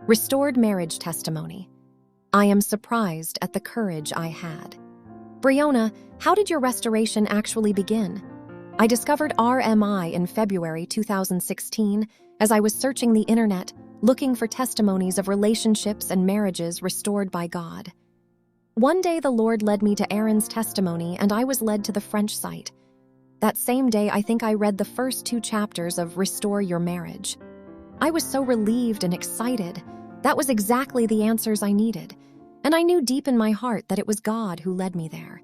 Restored marriage testimony. I am surprised at the courage I had. Briona, how did your restoration actually begin? I discovered RMI in February 2016 as I was searching the internet, looking for testimonies of relationships and marriages restored by God. One day the Lord led me to Aaron's testimony and I was led to the French site. That same day, I think I read the first 2 chapters of Restore Your Marriage. I was so relieved and excited. That was exactly the answers I needed, and I knew deep in my heart that it was God who led me there.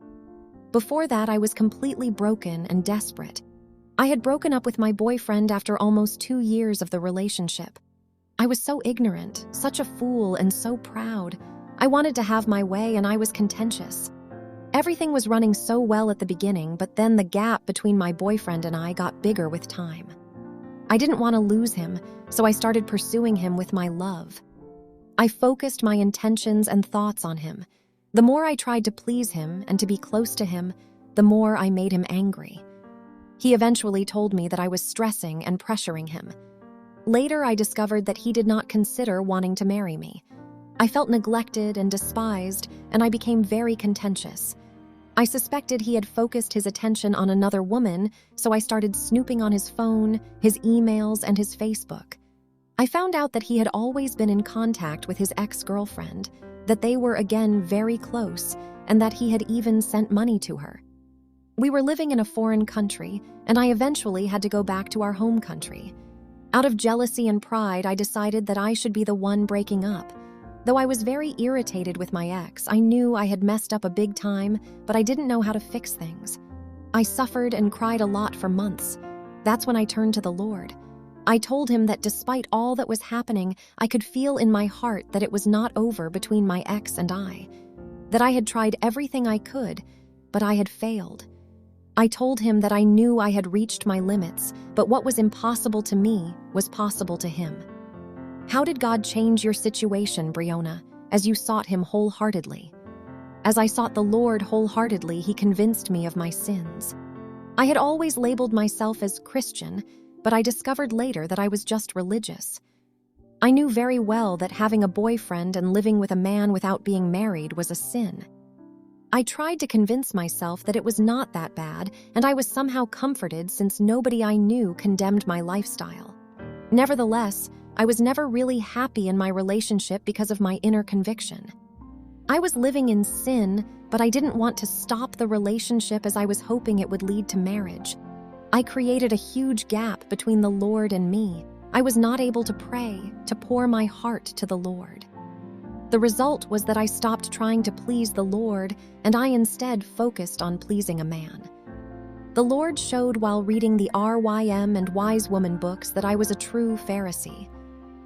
Before that, I was completely broken and desperate. I had broken up with my boyfriend after almost 2 years of the relationship. I was so ignorant, such a fool, and so proud. I wanted to have my way, and I was contentious. Everything was running so well at the beginning, but then the gap between my boyfriend and I got bigger with time. I didn't want to lose him, so I started pursuing him with my love. I focused my intentions and thoughts on him. The more I tried to please him and to be close to him, the more I made him angry. He eventually told me that I was stressing and pressuring him. Later, I discovered that he did not consider wanting to marry me. I felt neglected and despised, and I became very contentious. I suspected he had focused his attention on another woman, so I started snooping on his phone, his emails, and his Facebook. I found out that he had always been in contact with his ex-girlfriend, that they were again very close, and that he had even sent money to her. We were living in a foreign country, and I eventually had to go back to our home country. Out of jealousy and pride, I decided that I should be the one breaking up. Though I was very irritated with my ex, I knew I had messed up a big time, but I didn't know how to fix things. I suffered and cried a lot for months. That's when I turned to the Lord. I told him that despite all that was happening, I could feel in my heart that it was not over between my ex and I, that I had tried everything I could, but I had failed. I told him that I knew I had reached my limits, but what was impossible to me was possible to him. How did God change your situation, Briona, as you sought him wholeheartedly? As I sought the Lord wholeheartedly, he convinced me of my sins. I had always labeled myself as Christian, but I discovered later that I was just religious. I knew very well that having a boyfriend and living with a man without being married was a sin. I tried to convince myself that it was not that bad, and I was somehow comforted since nobody I knew condemned my lifestyle. Nevertheless, I was never really happy in my relationship because of my inner conviction. I was living in sin, but I didn't want to stop the relationship as I was hoping it would lead to marriage. I created a huge gap between the Lord and me. I was not able to pray, to pour my heart to the Lord. The result was that I stopped trying to please the Lord, and I instead focused on pleasing a man. The Lord showed while reading the RYM and Wise Woman books that I was a true Pharisee,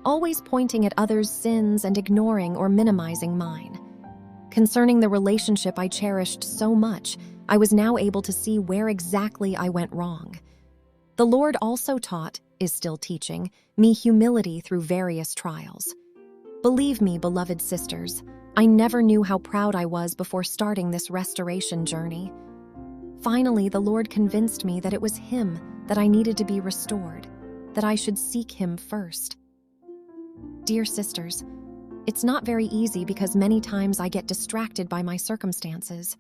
always pointing at others' sins and ignoring or minimizing mine. Concerning the relationship I cherished so much, I was now able to see where exactly I went wrong. The Lord also taught, is still teaching, me humility through various trials. Believe me, beloved sisters, I never knew how proud I was before starting this restoration journey. Finally, the Lord convinced me that it was Him that I needed to be restored, that I should seek Him first. Dear sisters, it's not very easy because many times I get distracted by my circumstances.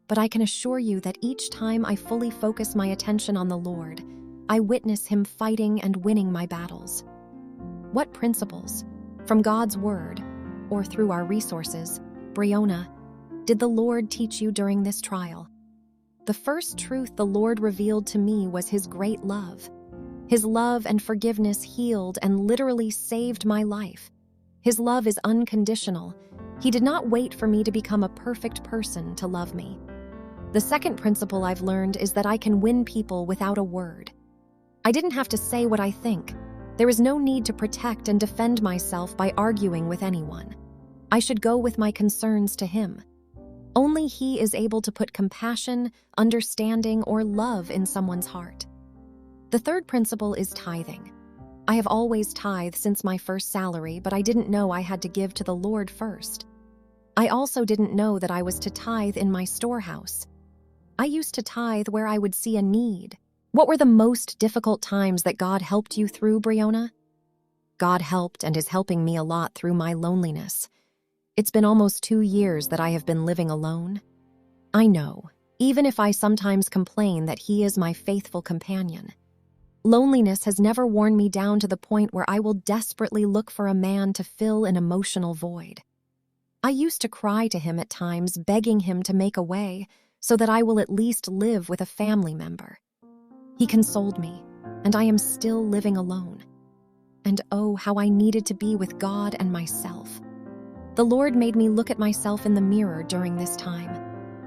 But I can assure you that each time I fully focus my attention on the Lord, I witness Him fighting and winning my battles. What principles, from God's Word or through our resources, Briona, did the Lord teach you during this trial? The first truth the Lord revealed to me was His great love. His love and forgiveness healed and literally saved my life. His love is unconditional. He did not wait for me to become a perfect person to love me. The second principle I've learned is that I can win people without a word. I didn't have to say what I think. There is no need to protect and defend myself by arguing with anyone. I should go with my concerns to Him. Only He is able to put compassion, understanding, or love in someone's heart. The third principle is tithing. I have always tithed since my first salary, but I didn't know I had to give to the Lord first. I also didn't know that I was to tithe in my storehouse. I used to tithe where I would see a need. What were the most difficult times that God helped you through, Briona? God helped and is helping me a lot through my loneliness. It's been almost 2 years that I have been living alone. I know, even if I sometimes complain, that He is my faithful companion. Loneliness has never worn me down to the point where I will desperately look for a man to fill an emotional void. I used to cry to Him at times, begging Him to make a way so that I will at least live with a family member. He consoled me, and I am still living alone. And oh, how I needed to be with God and myself. The Lord made me look at myself in the mirror during this time.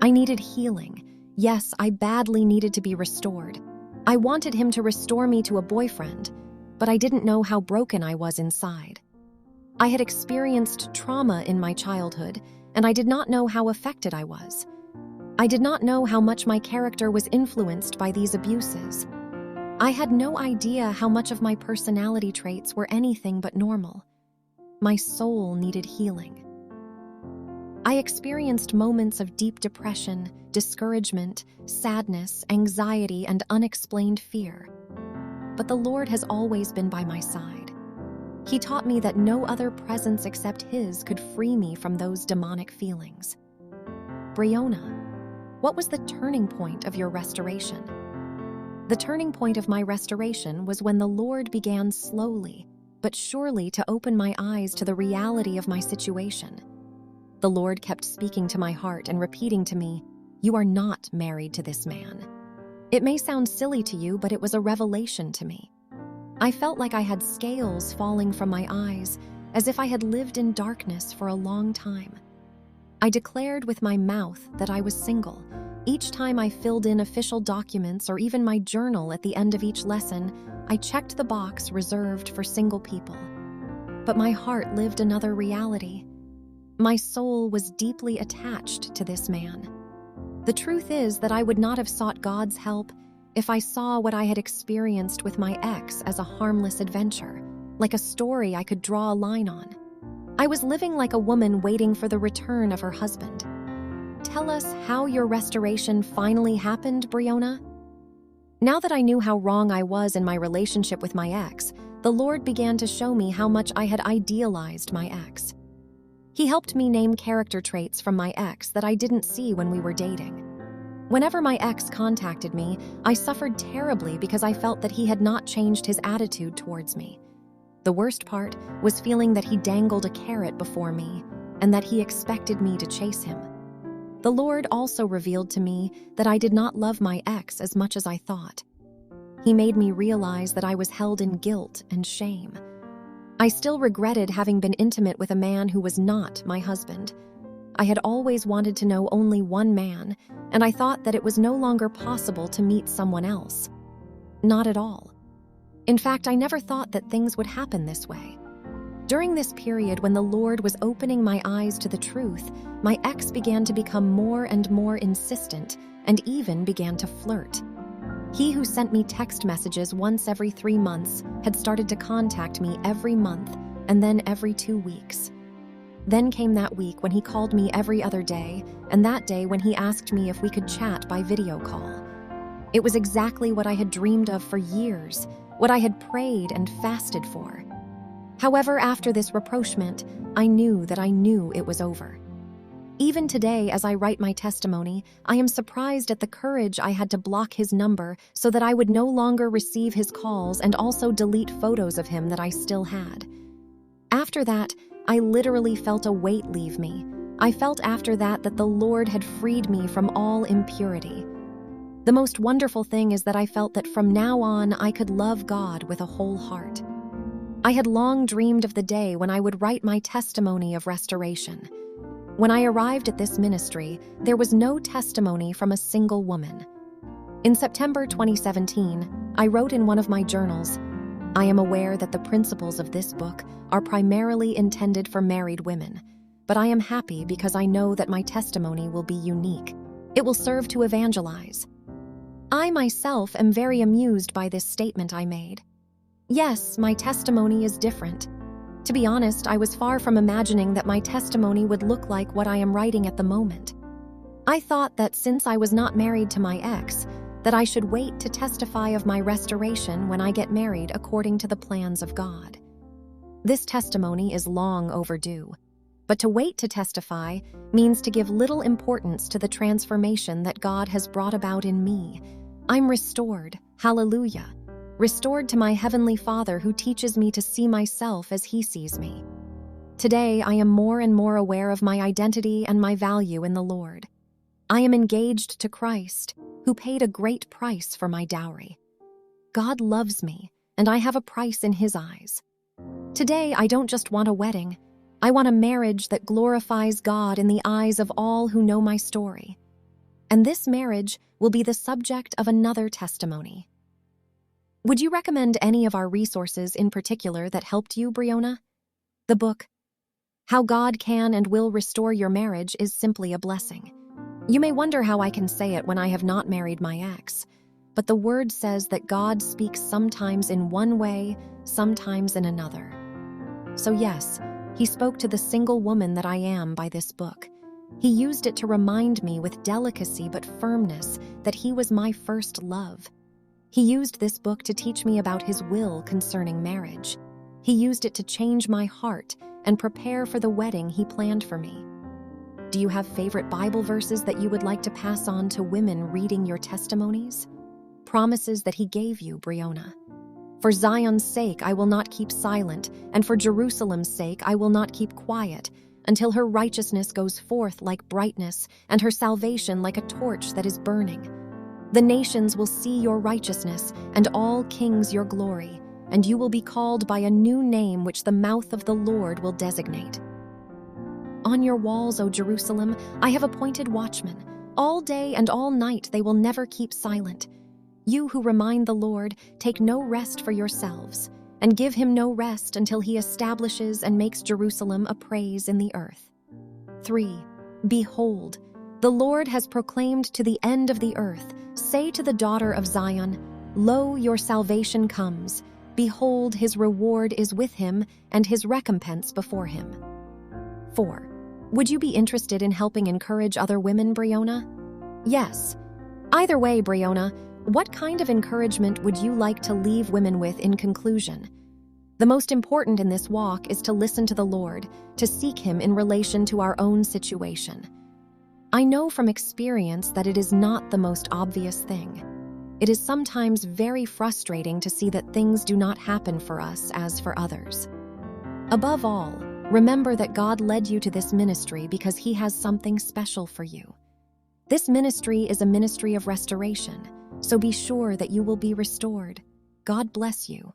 I needed healing. Yes, I badly needed to be restored. I wanted Him to restore me to a boyfriend, but I didn't know how broken I was inside. I had experienced trauma in my childhood, and I did not know how affected I was. I did not know how much my character was influenced by these abuses. I had no idea how much of my personality traits were anything but normal. My soul needed healing. I experienced moments of deep depression, discouragement, sadness, anxiety, and unexplained fear. But the Lord has always been by my side. He taught me that no other presence except His could free me from those demonic feelings. Briona, what was the turning point of your restoration? The turning point of my restoration was when the Lord began slowly but surely to open my eyes to the reality of my situation. The Lord kept speaking to my heart and repeating to me, "You are not married to this man." It may sound silly to you, but it was a revelation to me. I felt like I had scales falling from my eyes, as if I had lived in darkness for a long time. I declared with my mouth that I was single. Each time I filled in official documents or even my journal at the end of each lesson, I checked the box reserved for single people. But my heart lived another reality. My soul was deeply attached to this man. The truth is that I would not have sought God's help if I saw what I had experienced with my ex as a harmless adventure, like a story I could draw a line on. I was living like a woman waiting for the return of her husband. Tell us how your restoration finally happened, Briona? Now that I knew how wrong I was in my relationship with my ex, the Lord began to show me how much I had idealized my ex. He helped me name character traits from my ex that I didn't see when we were dating. Whenever my ex contacted me, I suffered terribly because I felt that he had not changed his attitude towards me. The worst part was feeling that he dangled a carrot before me and that he expected me to chase him. The Lord also revealed to me that I did not love my ex as much as I thought. He made me realize that I was held in guilt and shame. I still regretted having been intimate with a man who was not my husband. I had always wanted to know only one man, and I thought that it was no longer possible to meet someone else. Not at all. In fact, I never thought that things would happen this way. During this period when the Lord was opening my eyes to the truth, my ex began to become more and more insistent and even began to flirt. He who sent me text messages once every 3 months had started to contact me every month and then every 2 weeks. Then came that week when he called me every other day, and that day when he asked me if we could chat by video call. It was exactly what I had dreamed of for years, what I had prayed and fasted for. However, after this rapprochement, I knew it was over. Even today, as I write my testimony, I am surprised at the courage I had to block his number so that I would no longer receive his calls and also delete photos of him that I still had. After that, I literally felt a weight leave me. I felt after that the Lord had freed me from all impurity. The most wonderful thing is that I felt that from now on I could love God with a whole heart. I had long dreamed of the day when I would write my testimony of restoration. When I arrived at this ministry, there was no testimony from a single woman. In September 2017, I wrote in one of my journals, "I am aware that the principles of this book are primarily intended for married women, but I am happy because I know that my testimony will be unique. It will serve to evangelize." I myself am very amused by this statement I made. Yes, my testimony is different. To be honest, I was far from imagining that my testimony would look like what I am writing at the moment. I thought that since I was not married to my ex, that I should wait to testify of my restoration when I get married according to the plans of God. This testimony is long overdue. But to wait to testify means to give little importance to the transformation that God has brought about in me. I'm restored, hallelujah, restored to my Heavenly Father who teaches me to see myself as He sees me. Today, I am more and more aware of my identity and my value in the Lord. I am engaged to Christ, who paid a great price for my dowry. God loves me, and I have a price in His eyes. Today, I don't just want a wedding. I want a marriage that glorifies God in the eyes of all who know my story. And this marriage will be the subject of another testimony. Would you recommend any of our resources in particular that helped you, Briona? The book, How God Can and Will Restore Your Marriage, is simply a blessing. You may wonder how I can say it when I have not married my ex, but the Word says that God speaks sometimes in one way, sometimes in another. So yes, He spoke to the single woman that I am by this book. He used it to remind me with delicacy but firmness that He was my first love. He used this book to teach me about His will concerning marriage. He used it to change my heart and prepare for the wedding He planned for me. Do you have favorite Bible verses that you would like to pass on to women reading your testimonies? Promises that He gave you, Briona. For Zion's sake I will not keep silent, and for Jerusalem's sake I will not keep quiet, until her righteousness goes forth like brightness, and her salvation like a torch that is burning. The nations will see your righteousness, and all kings your glory, and you will be called by a new name which the mouth of the Lord will designate. On your walls, O Jerusalem, I have appointed watchmen. All day and all night they will never keep silent. You who remind the Lord, take no rest for yourselves, and give Him no rest until He establishes and makes Jerusalem a praise in the earth. 3. Behold, the Lord has proclaimed to the end of the earth, say to the daughter of Zion, Lo, your salvation comes. Behold, His reward is with Him, and His recompense before Him. 4. Would you be interested in helping encourage other women, Briona? Yes. Either way, Briona, what kind of encouragement would you like to leave women with in conclusion? The most important in this walk is to listen to the Lord, to seek Him in relation to our own situation. I know from experience that it is not the most obvious thing. It is sometimes very frustrating to see that things do not happen for us as for others. Above all, remember that God led you to this ministry because He has something special for you. This ministry is a ministry of restoration, so be sure that you will be restored. God bless you.